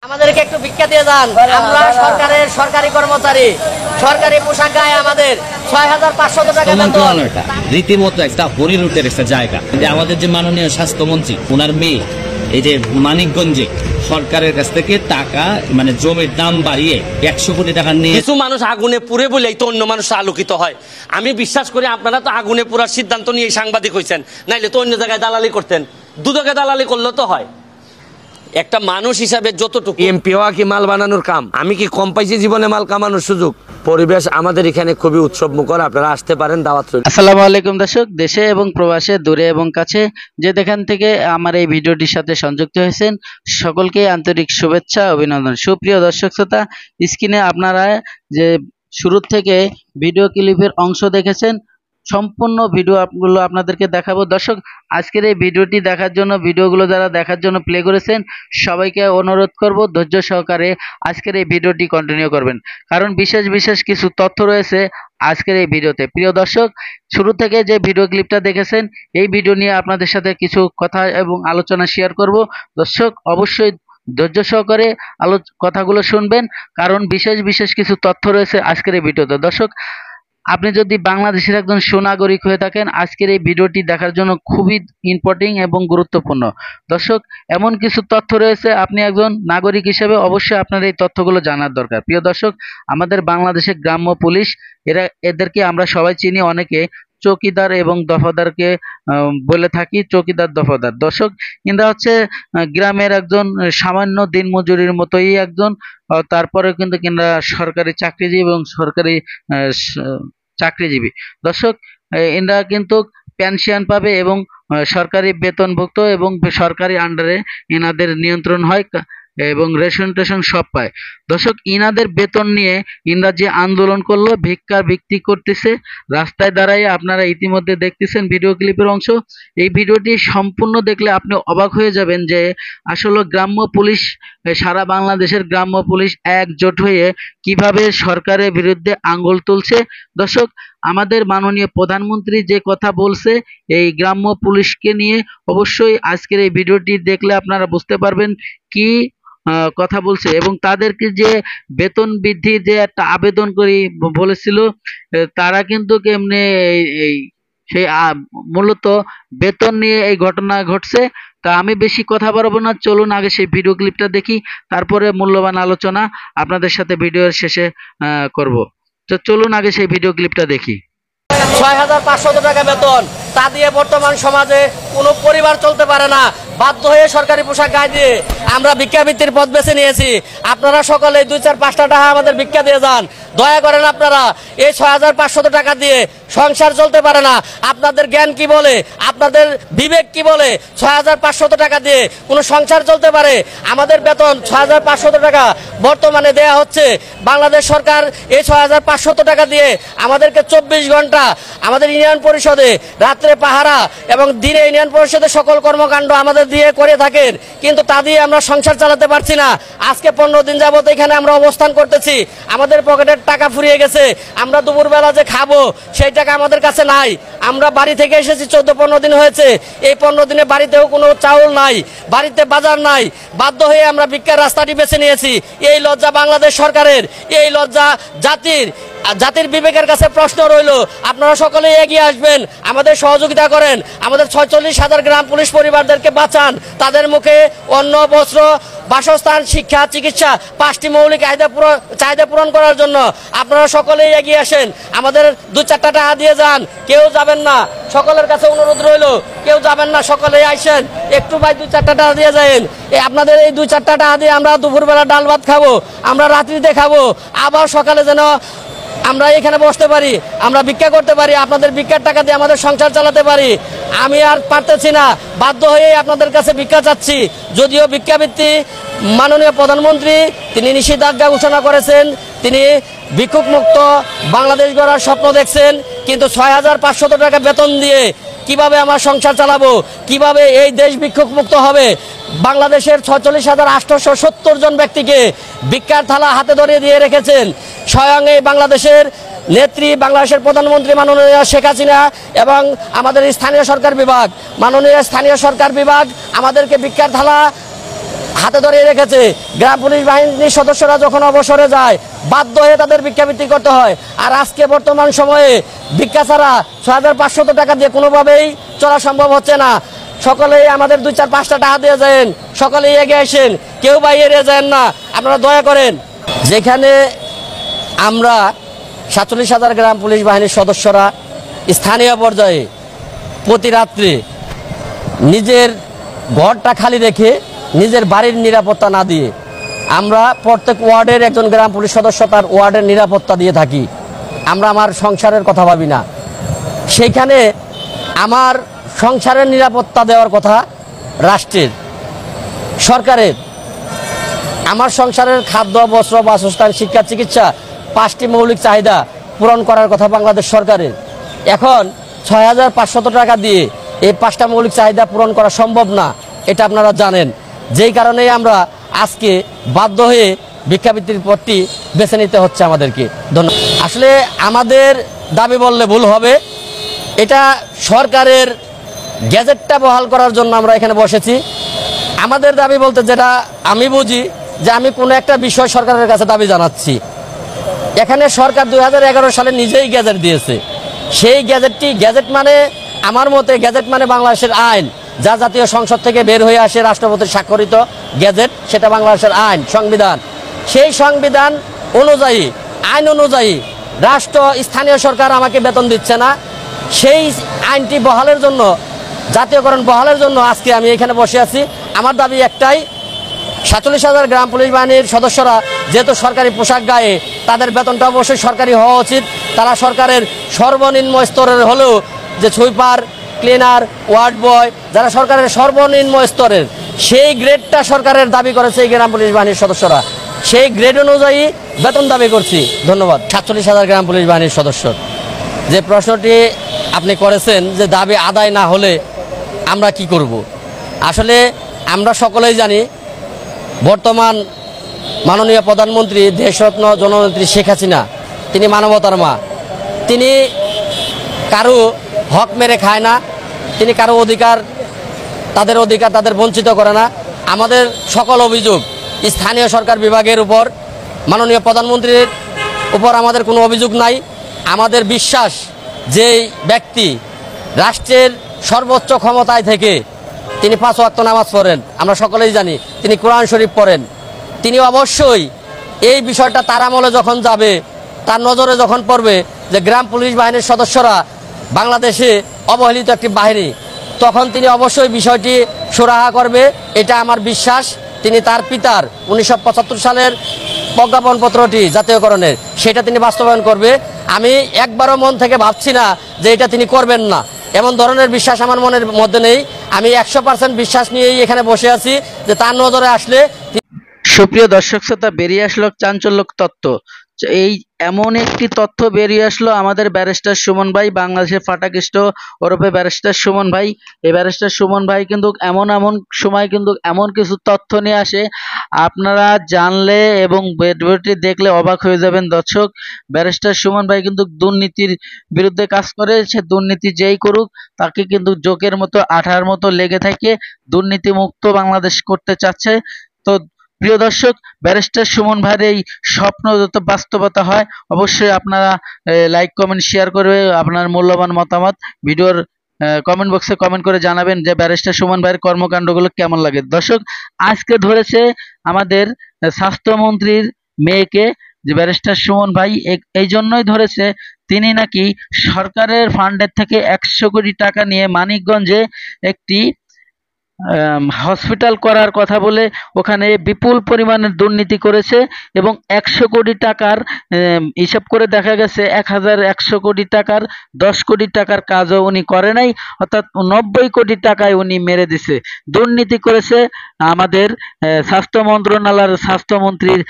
আমাদেরকে একটু ভিক্ষা দিয়ে যান। আমরা সরকারের সরকারি কর্মচারী, সরকারি পোশাক গায়ে আমাদের ৬৫০০ টাকা বেতন। রীতিমতো একটা পরিলুটের একটা জায়গা। আমাদের যে মাননীয় স্বাস্থ্যমন্ত্রী, ওনার মেয়ে এই যে মানিকগঞ্জে সরকারের কাছ থেকে টাকা মানে জমির দাম বাড়িয়ে ১০০ কোটি টাকা নিয়ে কিছু মানুষ আগুনে পুড়ে বলেই তো অন্য মানুষ আলোকিত হয়। আমি বিশ্বাস করি আপনারা তো আগুনে পুরার সিদ্ধান্ত নিয়ে সাংবাদিক হয়েছেন, নাইলে তো অন্য জায়গায় দালালি করতেন। দুদকে দালালি করলে তো হয়। একটা মানুষ হিসাবে যতটুকু এমপি হওয়া কি মাল বানানোর কাম? আমি কি কম পাইছি জীবনে মাল কামানোর সুযোগ? পরিবেশ আমাদের এখানে খুবই উৎসব মুখর, আপনারা আসতে পারেন, দাওয়াত রইল। আসসালামু আলাইকুম দর্শক, দেশে এবং প্রবাসে, দূরে এবং কাছে যে যেখান থেকে আমার এই ভিডিওটির সাথে সংযুক্ত হয়েছেন সকলকে আন্তরিক শুভেচ্ছা অভিনন্দন। সুপ্রিয় দর্শক শ্রোতা, স্ক্রিনে আপনারা যে শুরু থেকে ভিডিও ক্লিপের অংশ দেখেছেন, সম্পূর্ণ ভিডিওগুলো আপনাদেরকে দেখাবো। দর্শক, আজকের এই ভিডিওটি দেখার জন্য, ভিডিওগুলো যারা দেখার জন্য প্লে করেছেন সবাইকে অনুরোধ করব ধৈর্য সহকারে আজকের এই ভিডিওটি কন্টিনিউ করবেন, কারণ বিশেষ বিশেষ কিছু তথ্য রয়েছে আজকের এই ভিডিওতে। প্রিয় দর্শক, শুরু থেকে যে ভিডিও ক্লিপটা দেখেছেন এই ভিডিও নিয়ে আপনাদের সাথে কিছু কথা এবং আলোচনা শেয়ার করব। দর্শক, অবশ্যই ধৈর্য সহকারে কথাগুলো শুনবেন, কারণ বিশেষ বিশেষ কিছু তথ্য রয়েছে আজকের এই ভিডিওতে। দর্শক, আপনি যদি বাংলাদেশের একজন সুনাগরিক হয়ে থাকেন, আজকের এই ভিডিওটি দেখার জন্য খুবই ইম্পর্টেন্ট এবং গুরুত্বপূর্ণ। দর্শক, এমন কিছু তথ্য রয়েছে আপনি একজন নাগরিক হিসেবে অবশ্যই আপনার এই তথ্যগুলো জানার দরকার। প্রিয় দর্শক, আমাদের বাংলাদেশের গ্রাম্য পুলিশ, এদেরকে আমরা সবাই চিনি, অনেকে চৌকিদার এবং দফাদারকে বলে থাকি, চৌকিদার দফাদার। দর্শক, এরা হচ্ছে গ্রামের একজন সামান্য দিনমজুরির মতোই একজন, তারপরে কিন্তু কিনা সরকারি চাকরিজীবী এবং সরকারি চাকরিজীবী। দর্শক, এরা কিন্তু পেনশন পাবে এবং সরকারি বেতনভুক্ত এবং সরকারি আন্ডারে এনাদের নিয়ন্ত্রণ হয় এবং রেশন টেশন সব পায়। দর্শক, ইনাদের বেতন নিয়ে ইনরা যে আন্দোলন করলো, ভিক্ষার ভিত্তি করতেছে, রাস্তায় দাঁড়ায়, আপনারা ইতিমধ্যে দেখতেছেন ভিডিও ক্লিপের অংশ। এই ভিডিওটি সম্পূর্ণ দেখলে আপনি অবাক হয়ে যাবেন যে আসলে গ্রাম্য পুলিশ, সারা বাংলাদেশের গ্রাম্য পুলিশ একজোট হয়ে কিভাবে সরকারের বিরুদ্ধে আঙ্গুল তুলছে। দর্শক, আমাদের মাননীয় প্রধানমন্ত্রী যে কথা বলছে এই গ্রাম্য পুলিশকে নিয়ে, অবশ্যই আজকের এই ভিডিওটি দেখলে আপনারা বুঝতে পারবেন কি কথা বলছে। এবং তাদেরকে যে বেতন বৃদ্ধি যে একটা আবেদন করি বলেছিল, তারা কিন্তু কেমনে এই সেই মূলত বেতন নিয়ে এই ঘটনা ঘটছে। তা আমি বেশি কথা বাড়াবো না, চলুন আগে সেই ভিডিও ক্লিপটা দেখি, তারপরে মূল্যবান আলোচনা আপনাদের সাথে ভিডিওর শেষে করব। তো চলুন আগে সেই ভিডিও ক্লিপটা দেখি। ৬৫০০ টাকা বেতন, তা দিয়ে বর্তমান সমাজে কোনো পরিবার চলতে পারে না। বাধ্য হয়ে সরকারি পোশাক গায়ে দিয়ে আমরা ভিক্ষাবৃত্তির পথ বেছে নিয়েছি। আপনারা সকলে ২-৪-৫টা টাকা আমাদের ভিক্ষা দিয়ে যান, দয়া করেন। আপনারা এই ৬৫০০ টাকা দিয়ে সংসার চলতে পারে না। আপনাদের জ্ঞান কি বলে, আপনাদের বিবেক কি বলে ৬৫০০ টাকা দিয়ে কোনো সংসার চলতে পারে? আমাদের বেতন ৬৫০০ টাকা বর্তমানে দেয়া হচ্ছে। বাংলাদেশ সরকার এই ৬৫০০ টাকা দিয়ে আমাদেরকে ২৪ ঘন্টা আমাদের ইউনিয়ন পরিষদে রাত্রে পাহারা এবং দিনে ইউনিয়ন পরিষদের সকল কর্মকাণ্ড আমাদের দিয়ে করে থাকেন, কিন্তু তা দিয়ে আমরা সংসার চালাতে পারছি না। আজকে 15 দিন যাবত এখানে আমরা অবস্থান করতেছি, আমাদের পকেটের টাকা ফুরিয়ে গেছে। আমরা দুপুরবেলা যে খাবো সেই টাকা আমাদের কাছে নাই। আমরা বাড়ি থেকে এসেছি 14-15 দিন হয়েছে, এই 15 দিনে বাড়িতেও কোনো চাউল নাই, বাড়িতে বাজার নাই। বাধ্য হয়ে আমরা ভিক্ষার রাস্তাটি বেছে নিয়েছি। এই লজ্জা বাংলাদেশ সরকারের, এই লজ্জা জাতির বিবেকের কাছে প্রশ্ন রইল। আপনারা সকলেই এগিয়ে আসবেন, আমাদের সহযোগিতা করেন, আমাদের ৪৬,০০০ গ্রাম পুলিশ পরিবারদেরকে বাঁচান। তাদের মুখে অন্ন, বস্ত্র, বাসস্থান, শিক্ষা, চিকিৎসা, 5টি মৌলিক চাহিদা পূরণ করার জন্য আপনারা সকলেই এগিয়ে আসেন। আমাদের 2-4টা টাকা দিয়ে যান, কেউ যাবেন না, সকলের কাছে অনুরোধ রইল, কেউ যাবেন না, সকলেই আসেন। একটু ভাই 2-4টা টাকা দিয়ে যাবেন। আপনাদের এই 2-4টা টাকা দিয়ে আমরা দুপুরবেলা ডাল ভাত খাবো, আমরা রাত্রিতে খাবো, আবার সকালে যেন আমরা এখানে বসতে পারি, আমরা ভিক্ষা করতে পারি, আপনাদের ভিক্ষার টাকা দিয়ে আমাদের সংসার চালাতে পারি। আমি আর পারতেছি না, বাধ্য হয়ে আপনাদের কাছে ভিক্ষা চাচ্ছি। যদিও ভিক্ষাবৃত্তি মাননীয় প্রধানমন্ত্রী তিনি নিষেধাজ্ঞা ঘোষণা করেছেন, তিনি ভিক্ষুক মুক্ত বাংলাদেশ গড়ার স্বপ্ন দেখছেন, কিন্তু ৬৫০০ টাকা বেতন দিয়ে কিভাবে আমরা সংসার চালাবো, কিভাবে এই দেশ ভিক্ষুক মুক্ত হবে? বাংলাদেশের ৪৬,৮৭০ জন ব্যক্তিকে ভিক্ষার থালা হাতে ধরিয়ে দিয়ে রেখেছেন স্বয়ং এই বাংলাদেশের নেত্রী, বাংলাদেশের প্রধানমন্ত্রী মাননীয় শেখ হাসিনা এবং আমাদের স্থানীয় সরকার বিভাগ, মাননীয় স্থানীয় সরকার বিভাগ আমাদেরকে ভিক্ষার থালা হাতে ধরে রেখেছে। গ্রাম পুলিশ বাহিনীর সদস্যরা যখন অবসরে যায় বাধ্য হয়ে তাদের ভিক্ষাবৃত্তি করতে হয়। আর আজকে বর্তমান সময়ে ভিক্ষা ছাড়া 6500 টাকা দিয়ে কোনোভাবেই চলা সম্ভব হচ্ছে না। সকলেই আমাদের 2-4-5টা টাকা দিয়ে যান, সকলেই এগিয়ে আসেন, কেউ বাইরে যান না, আপনারা দয়া করেন। যেখানে আমরা 47,000 গ্রাম পুলিশ বাহিনীর সদস্যরা স্থানীয় পর্যায়ে প্রতি রাত্রে নিজের ঘরটা খালি রেখে নিজের বাড়ির নিরাপত্তা না দিয়ে আমরা প্রত্যেক ওয়ার্ডের একজন গ্রাম পুলিশ সদস্য তার ওয়ার্ডের নিরাপত্তা দিয়ে থাকি। আমরা আমার সংসারের কথা ভাবি না, সেইখানে আমার সংসারের নিরাপত্তা দেওয়ার কথা রাষ্ট্রের, সরকারের। আমার সংসারের খাদ্য, বস্ত্র, বাসস্থান, শিক্ষা, চিকিৎসা 5টি মৌলিক চাহিদা পূরণ করার কথা বাংলাদেশ সরকারের। এখন 6500 টাকা দিয়ে এই 5টা মৌলিক চাহিদা পূরণ করা সম্ভব না, এটা আপনারা জানেন। যেই কারণেই আমরা আজকে বাধ্য হয়ে ভিক্ষাবৃত্তির পথটি বেছে নিতে হচ্ছে আমাদেরকে। ধন্যবাদ। আসলে আমাদের দাবি বললে ভুল হবে, এটা সরকারের গ্যাজেটটা বহাল করার জন্য আমরা এখানে বসেছি। আমাদের দাবি বলতে যেটা আমি বুঝি যে আমি কোনো একটা বিষয় সরকারের কাছে দাবি জানাচ্ছি। এখানে সরকার 2011 সালে নিজেই গ্যাজেট দিয়েছে। সেই গ্যাজেট মানে আমার মতে গ্যাজেট মানে বাংলাদেশের আইন, যা জাতীয় সংসদ থেকে বের হয়ে আসে, রাষ্ট্রপতির স্বাক্ষরিত গ্যাজেট, সেটা বাংলাদেশের আইন, সংবিধান। সেই সংবিধান অনুযায়ী, আইন অনুযায়ী রাষ্ট্র, স্থানীয় সরকার আমাকে বেতন দিচ্ছে না। সেই আইনটি বহালের জন্য, জাতীয়করণ বহালের জন্য আজকে আমি এখানে বসে আছি। আমার দাবি একটাই, 47,000 গ্রাম পুলিশ বাহিনীর সদস্যরা যেহেতু সরকারি পোশাক গায়ে, তাদের বেতনটা অবশ্যই সরকারি হওয়া উচিত। তারা সরকারের সর্বনিম্ন স্তরের হলেও, যে সুইপার, ক্লিনার, ওয়ার্ড বয়, যারা সরকারের সর্বনিম্ন স্তরের, সেই গ্রেডটা সরকারের দাবি করেছে এই গ্রাম পুলিশ বাহিনীর সদস্যরা। সেই গ্রেড অনুযায়ী বেতন দাবি করছি। ধন্যবাদ। 47,000 গ্রাম পুলিশ বাহিনীর সদস্য যে প্রশ্নটি আপনি করেছেন যে দাবি আদায় না হলে আমরা কি করব। আসলে আমরা সকলেই জানি বর্তমান মাননীয় প্রধানমন্ত্রী, দেশরত্ন জননেত্রী শেখ হাসিনা, তিনি মানবতার মা। তিনি কারো হক মেরে খায় না, তিনি কারো অধিকার তাদের বঞ্চিত করে না। আমাদের সকল অভিযোগ স্থানীয় সরকার বিভাগের উপর, মাননীয় প্রধানমন্ত্রীর উপর আমাদের কোনো অভিযোগ নাই। আমাদের বিশ্বাস যে ব্যক্তি রাষ্ট্রের সর্বোচ্চ ক্ষমতায় থেকে তিনি 5 ওয়াক্ত নামাজ পড়েন, আমরা সকলেই জানি, তিনি কোরআন শরীফ পড়েন। তিনি অবশ্যই এই বিষয়টা তার আমলে যখন যাবে, তার নজরে যখন পড়বে যে গ্রাম পুলিশ বাহিনীর সদস্যরা বাংলাদেশে অবহেলিত একটি বাহিনী, তখন তিনি অবশ্যই বিষয়টি সুরাহা করবে, এটা আমার বিশ্বাস। তিনি তার পিতার 1975 সালের প্রজ্ঞাপনপত্রটি জাতীয়করণের, সেটা তিনি বাস্তবায়ন করবে। আমি একবারও মন থেকে ভাবছি না যে এটা তিনি করবেন না, এমন ধরনের বিশ্বাস আমার মনের মধ্যে নেই। আমি 100% বিশ্বাস নিয়েই এখানে বসে আছি যে তার নজরে আসলে। সুপ্রিয় দর্শক শ্রোতা, বেরিয়ে আসলো চাঞ্চল্যক তথ্য। এই এমন একটি তথ্য বেরিয়ে আসলো, আমাদের ব্যারিস্টার সুমন ভাই, বাংলাদেশের ফাটাকৃষ্ট ওরফে ব্যারিস্টার সুমন ভাই, এই ব্যারিস্টার সুমন ভাই কিন্তু এমন সময় কিন্তু এমন কিছু তথ্য নিয়ে আসে, আপনারা জানলে এবং ভিডিওটি দেখলে অবাক হয়ে যাবেন দর্শক। ব্যারিস্টার সুমন ভাই কিন্তু দুর্নীতির বিরুদ্ধে কাজ করে, সে দুর্নীতি যেই করুক তাকে কিন্তু জোকের মতো, আঠার মতো লেগে থাকে, দুর্নীতি মুক্ত বাংলাদেশ করতে চাচ্ছে। তো প্রিয় দর্শক, ব্যারিস্টার সুমন ভাইয়ের এই স্বপ্ন যত বাস্তবতা হয়, অবশ্যই আপনারা লাইক, কমেন্ট, শেয়ার করবে, আপনার মূল্যবান মতামত ভিডিওর কমেন্ট বক্সে কমেন্ট করে জানাবেন যে ব্যারিস্টার সুমন ভাইয়ের কর্মকাণ্ডগুলো কেমন লাগে। দর্শক, আজকে ধরেছে আমাদের স্বাস্থ্যমন্ত্রীর মেয়েকে, যে ব্যারিস্টার সুমন ভাই এই জন্যই ধরেছে, তিনি নাকি সরকারের ফান্ডের থেকে 100 কোটি টাকা নিয়ে মানিকগঞ্জে একটি হসপিটাল করার কথা বলে ওখানে বিপুল পরিমাণের দুর্নীতি করেছে এবং 100 কোটি টাকার হিসাব করে দেখা গেছে 1,100 কোটি টাকার 10 কোটি টাকার কাজও উনি করে নাই, অর্থাৎ 90 কোটি টাকায় উনি মেরে দিছে। দুর্নীতি করেছে আমাদের স্বাস্থ্য মন্ত্রণালয়ের স্বাস্থ্যমন্ত্রীর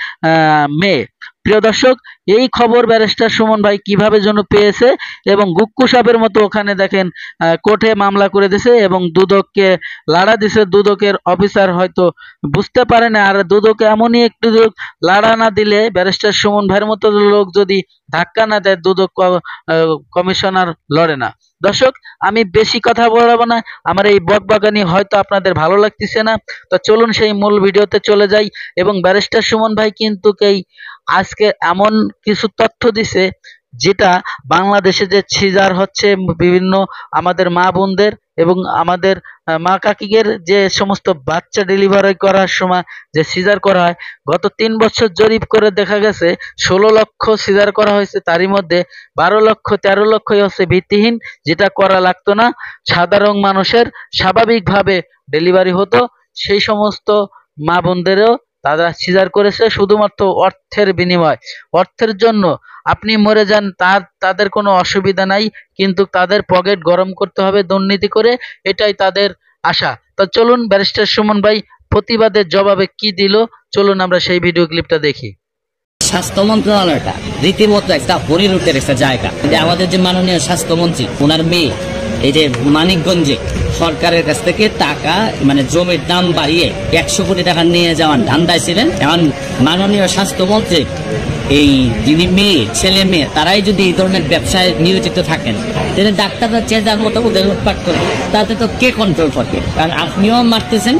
মেয়ে। প্রিয় দর্শক, এই খবর ব্যারিস্টার সুমন ভাই কিভাবে যেন পেয়েছে এবং গুক্কু সাপের মতো ওখানে দেখেন কোর্টে মামলা করে দিয়েছে এবং দুদককে লাড়া দিছে। দুদকের অফিসার হয়তো বুঝতে পারে না, আর দুদকে এমনই একটু লাড়া না দিলে ব্যারিস্টার সুমন ভাইয়ের মতো লোক যদি ধাক্কা না দেয়, দুদক কমিশনার লড়ে না। দর্শক, আমি বেশি কথা বলবো না, আমার এই বকবাগানি হয়তো আপনাদের ভালো লাগতেছে না, তো চলুন সেই মূল ভিডিওতে চলে যাই। এবং ব্যারিস্টার সুমন ভাই কিন্তু আজকে এমন কিছু তথ্য দিছে যেটা বাংলাদেশে যে সিজার হচ্ছে বিভিন্ন আমাদের মা বোনদের এবং আমাদের মা কাকিদের যে সমস্ত বাচ্চা ডেলিভারি করার সময় যে সিজার করা হয়, গত 3 বছর জরিপ করে দেখা গেছে 16 লক্ষ সিজার করা হয়েছে, তারই মধ্যে 12 লক্ষ 13 লক্ষই হচ্ছে ভিত্তিহীন, যেটা করা লাগতো না, সাধারণ মানুষের স্বাভাবিকভাবে ডেলিভারি হতো। সেই সমস্ত মা বোনদেরও তারা সিজার করেছে শুধুমাত্র অর্থের বিনিময়। অর্থের জন্য আপনি মরে যান, তাদের কোনো অসুবিধা নাই, কিন্তু তাদের পকেট গরম করতে হবে দুর্নীতি করে, এটাই তাদের আশা। তো চলুন ব্যারিস্টার সুমন ভাই প্রতিবাদের জবাবে কি দিল, চলুন আমরা সেই ভিডিও ক্লিপটা দেখি। স্বাস্থ্য মন্ত্রণালয়টা রীতিমতো একটা হরিলুটের একটা জায়গা। যে আমাদের যে মাননীয় স্বাস্থ্যমন্ত্রী, ওনার মেয়ে এই যে মানিকগঞ্জে সরকারের কাছ থেকে টাকা মানে জমির দাম বাড়িয়ে 100 কোটি টাকা নিয়ে যাওয়ার ধান্দায় ছিলেন। এখন মাননীয় স্বাস্থ্যমন্ত্রী এই যিনি মেয়ে ছেলে মেয়ে তারাই যদি এই ধরনের ব্যবসায় নিয়োজিত থাকেন, তাহলে ডাক্তাররা যে যার মতো ওদের লুটপাট করে, তাতে তো কে কন্ট্রোল করবে? কারণ আপনিও মারতেছেন,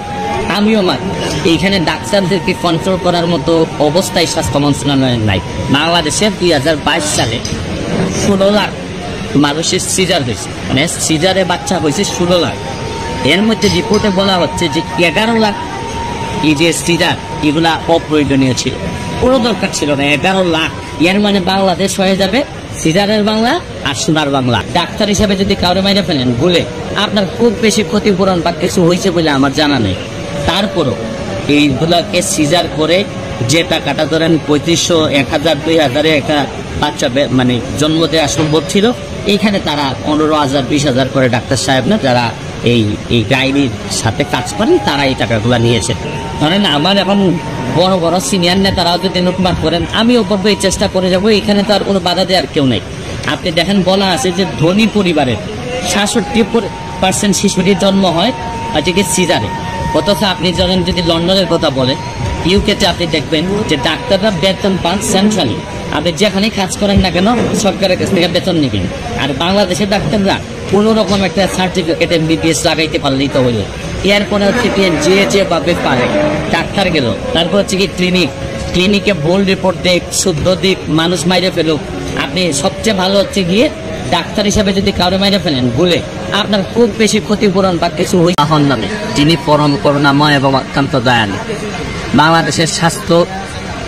আমিও মার। এইখানে ডাক্তারদেরকে কন্ট্রোল করার মতো অবস্থায় স্বাস্থ্য মন্ত্রণালয়ের নাই। বাংলাদেশে 2022 সালে 16 লাখ মানুষের সিজার হয়েছে, মানে সিজারে বাচ্চা হয়েছে 16 লাখ। এর মধ্যে রিপোর্টে বলা হচ্ছে যে 11 লাখ এই যে সিজার এগুলা অপ্রয়োজনীয় ছিল, কোনো দরকার ছিল না। 11 লাখ, এর মানে বাংলাদেশ হয়ে যাবে সিজারের বাংলা আর সোনার বাংলা। ডাক্তার হিসাবে যদি কাউরে মাইরে ফেলেন বলে আপনার খুব বেশি ক্ষতিপূরণ বা কিছু হয়েছে বলে আমার জানা নেই, তারপরও এইগুলাকে সিজার করে যে টাকাটা ধরেন 3500, 1000, 2000 একটা বাচ্চা মানে জন্ম দেওয়া সম্ভব ছিল, এইখানে তারা 15,000, 20,000 করে ডাক্তার সাহেব না যারা এই গাইনির সাথে কাজ করেন তারা এই টাকাগুলো নিয়েছে। ধরেন আমার এখন বড় বড় সিনিয়র নেতারাও যদি নোটমার্ক করেন, আমিও করবো, এই চেষ্টা করে যাবো, এখানে তো আর কোনো বাধা দেওয়ার কেউ নেই। আপনি দেখেন বলা আছে যে ধনী পরিবারের 66% শিশুটির জন্ম হয় আজকে সিজারে, অথচ আপনি যখন যদি লন্ডনের কথা বলেন, ইউকেতে আপনি দেখবেন যে ডাক্তাররা বেতন পান সেন্ট্রালি, আপনি যেখানে কাজ করেন না কেন সরকারের কাছ থেকে বেতন নেবেন। আর বাংলাদেশের ডাক্তাররা কোন রকম একটা সার্টিফিকেট MBBS লাগাইতে পারলেই তো হইল। এরপরে হচ্ছে কি যেভাবে পারে ডাক্তার গেল, তারপর হচ্ছে কি ক্লিনিকে ভুল রিপোর্ট দিক, শুদ্ধ দিক, মানুষ মাইরে ফেলুক। আপনি সবচেয়ে ভালো হচ্ছে গিয়ে ডাক্তার হিসাবে যদি কাউরে মাইরে ফেলেন বলে আপনার খুব বেশি ক্ষতিপূরণ বা কিছু হন নামে, যিনি পরম করুণাময় এবং অত্যন্ত দয়ালু। বাংলাদেশের স্বাস্থ্য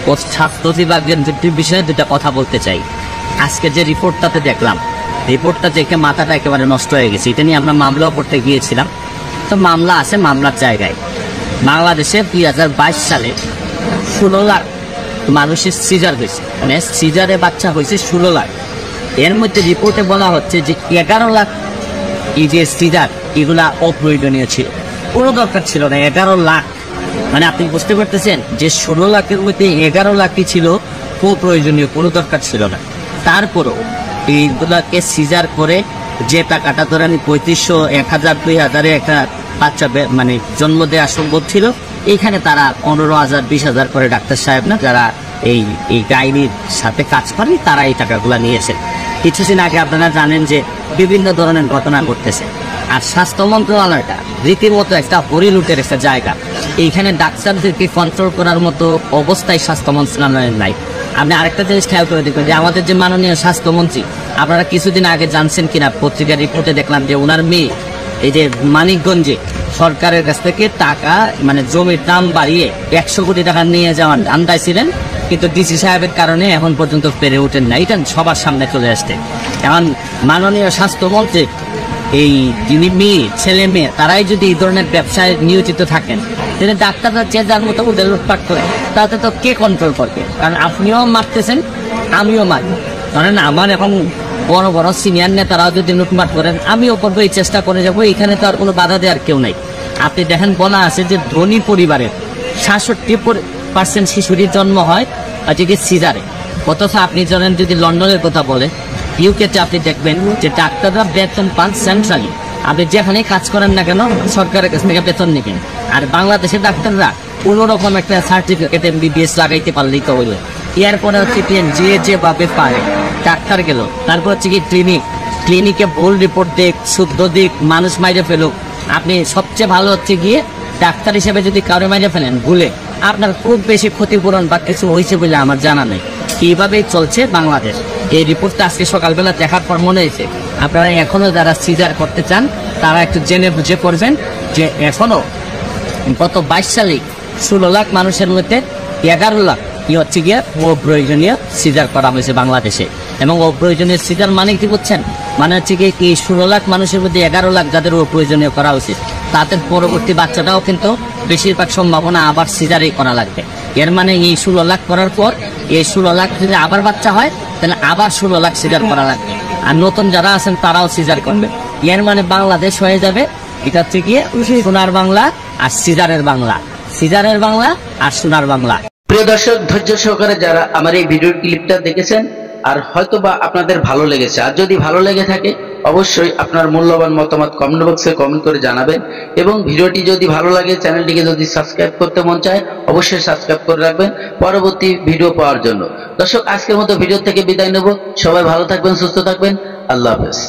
ও স্বাস্থ্য বিভাগের বিষয়ে দুটা কথা বলতে চাই। আজকে যে রিপোর্টটাতে দেখলাম, রিপোর্টটা দেখে মাথাটা একেবারে নষ্ট হয়ে গেছে। এটা নিয়ে আমরা মামলাও করতে গিয়েছিলাম, তো মামলা আছে মামলার জায়গায়। বাংলাদেশে 2022 সালে 16 লাখ মানুষের সিজার হয়েছে, মানে সিজারে বাচ্চা হয়েছে 16 লাখ। এর মধ্যে রিপোর্টে বলা হচ্ছে যে 11 লাখ এই যে সিজার এগুলা অপ্রয়োজনীয় ছিল, কোনো দরকার ছিল না। 11 লাখ, মানে আপনি বুঝতে পারতেছেন যে 16 লাখের মধ্যে 11 লাখই ছিল প্রয়োজনীয়, কোনো দরকার ছিল না। তারপরও এইগুলাকে সিজার করে যে টাকাটা ধরেন 3500, 1000, 2000 একটা বাচ্চা মানে জন্ম দেওয়া সম্ভব ছিল, এইখানে তারা 15,000, 20,000 করে ডাক্তার সাহেব না যারা এই গাইনির সাথে কাজ করেন তারা এই টাকাগুলা নিয়েছেন। কিছুদিন আগে আপনারা জানেন যে বিভিন্ন ধরনের ঘটনা ঘটতেছে। আর স্বাস্থ্য মন্ত্রণালয়টা রীতিমতো একটা হরিলুটের একটা জায়গা। এইখানে ডাক্তারদেরকে কন্ট্রোল করার মতো অবস্থায় স্বাস্থ্য মন্ত্রণালয়ের নাই। আপনি আরেকটা জিনিস খেয়াল করে দেখবেন যে আমাদের যে মাননীয় স্বাস্থ্যমন্ত্রী, আপনারা কিছুদিন আগে জানছেন কিনা পত্রিকার রিপোর্টে দেখলাম যে ওনার মেয়ে এই যে মানিকগঞ্জে সরকারের কাছ থেকে টাকা মানে জমির দাম বাড়িয়ে 100 কোটি টাকা নিয়ে যাওয়ার ধান্দায় ছিলেন, কিন্তু ডিসি সাহেবের কারণে এখন পর্যন্ত পেরে ওঠেন না। এটা সবার সামনে চলে আসছে। এখন মাননীয় স্বাস্থ্যমন্ত্রী এই যিনি মেয়ে ছেলে মেয়ে তারাই যদি এই ধরনের ব্যবসায় নিয়োজিত থাকেন, তাহলে ডাক্তাররা যে যার মতো ওদের লুটপাট করে, তাতে তো কে কন্ট্রোল করবে? কারণ আপনিও মারতেছেন, আমিও মারি। ধরেন আমার এখন বড় বড় সিনিয়র নেতারাও যদি লুটপাট করেন, আমিও করবো, এই চেষ্টা করে যাবো, এখানে তো আর কোনো বাধা দেওয়ার কেউ নাই। আপনি দেখেন বলা আছে যে ধনী পরিবারের 66% শিশুটির জন্ম হয় আজকে কি সিজারে। অথচ আপনি জানেন যদি লন্ডনের কথা বলে, ইউকেতে আপনি দেখবেন যে ডাক্তাররা বেতন পান সেন্ট্রালি। আপনি যেখানে কাজ করেন না কেন সরকারের কাছ থেকে বেতন নেবেন। আর বাংলাদেশের ডাক্তাররা কোন রকম একটা সার্টিফিকেট MBBS লাগাইতে পারলেই তো হইলো। এরপরে হচ্ছে কি যেভাবে পায় ডাক্তার গেল, তারপর হচ্ছে কি ক্লিনিকে ভুল রিপোর্ট দিক, শুদ্ধ দিক, মানুষ মাইরে ফেলুক। আপনি সবচেয়ে ভালো হচ্ছে গিয়ে ডাক্তার হিসেবে যদি কারো মাইরে ফেলেন ভুলে, আপনার খুব বেশি ক্ষতিপূরণ বা কিছু হয়েছে বলে আমার জানা নেই। এইভাবেই চলছে বাংলাদেশ। এই রিপোর্টটা আজকে সকালবেলা দেখার পর মনে হয়েছে আপনারা এখনো যারা সিজার করতে চান তারা একটু জেনে বুঝে পড়বেন যে এখনো গত 22 সালে 16 লাখ মানুষের মধ্যে 11 লাখ কি হচ্ছে গিয়ে অপ্রয়োজনীয় সিজার করা হয়েছে বাংলাদেশে। এবং অপ্রয়োজনীয় সিজার মানে কি বুঝছেন? মানে হচ্ছে কি 16 লাখ মানুষের মধ্যে 11 লাখ যাদের অপ্রয়োজনীয় করা উচিত, তাদের পরবর্তী বাচ্চাটাও কিন্তু বেশিরভাগ সম্ভাবনা আবার সিজারই করা লাগবে। এর মানে এই 16 লাখ করার পর এই 16 লাখ যদি আবার বাচ্চা হয় তাহলে আবার 16 লাখ সিজার করা লাগবে। আর নতুন যারা আছেন তারাও সিজার করবে। এর মানে বাংলাদেশ হয়ে যাবে এটা হচ্ছে গিয়ে সোনার বাংলা আর সিজারের বাংলা, সিজারের বাংলা আর সোনার বাংলা। প্রিয় দর্শক, ধৈর্য সহকারে যারা আমার এই ভিডিও ক্লিপটা দেখেছেন আর হয়তোবা আপনাদের ভালো লেগেছে, আর যদি ভালো লেগে থাকে অবশ্যই আপনার মূল্যবান মতামত কমেন্ট বক্সে কমেন্ট করে জানাবেন। এবং ভিডিওটি যদি ভালো লাগে, চ্যানেলটিকে যদি সাবস্ক্রাইব করতে মন চায় অবশ্যই সাবস্ক্রাইব করে রাখবেন পরবর্তী ভিডিও পাওয়ার জন্য। দর্শক, আজকের মতো ভিডিও থেকে বিদায় নেব। সবাই ভালো থাকবেন, সুস্থ থাকবেন। আল্লাহ হাফেজ।